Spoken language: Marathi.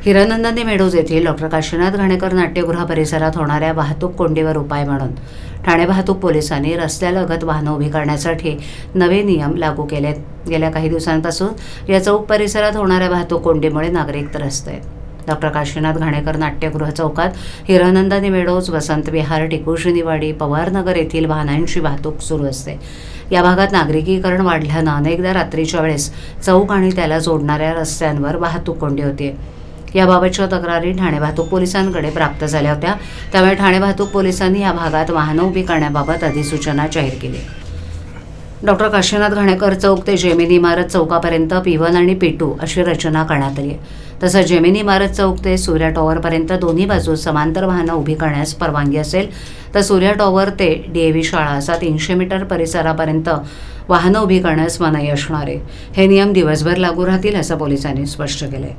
हिरानंदानी मेढोज येथील डॉक्टर काशीनाथ घाणेकर नाट्यगृह परिसरात होणाऱ्या वाहतूक कोंडीवर उपाय म्हणून ठाणे वाहतूक पोलिसांनी रस्त्यालगत वाहनं उभी करण्यासाठी नवे नियम लागू केलेत. गेल्या काही दिवसांपासून या चौक परिसरात होणाऱ्या वाहतूक कोंडीमुळे नागरिक त्रस्त आहेत. डॉक्टर काशीनाथ घाणेकर नाट्यगृह चौकात हिरानंदानी मेढोज, वसंत विहार, टिकुशिनीवाडी, पवारनगर येथील वाहनांची वाहतूक सुरू असते. या भागात नागरिकीकरण वाढल्यानं अनेकदा रात्रीच्या वेळेस चौक आणि त्याला जोडणाऱ्या रस्त्यांवर वाहतूक कोंडी होते. याबाबतच्या तक्रारी ठाणे वाहतूक पोलिसांकडे प्राप्त झाल्या होत्या. त्यामुळे ठाणे वाहतूक पोलिसांनी या भागात वाहनं उभी करण्याबाबत अधिसूचना जाहीर केली. डॉक्टर काशीनाथ घाणेकर चौक ते जेमिनी इमारत चौकापर्यंत P1 आणि P2 अशी रचना करण्यात आली आहे. तसंच जेमिनी इमारत चौक ते सूर्या टॉवरपर्यंत दोन्ही बाजूस समांतर वाहनं उभी करण्यास परवानगी असेल, तर सूर्या टॉवर ते DAV शाळा असा 300 मीटर परिसरापर्यंत वाहनं उभी करण्यास मनाई असणार आहे. हे नियम दिवसभर लागू राहतील असं पोलिसांनी स्पष्ट केलं आहे.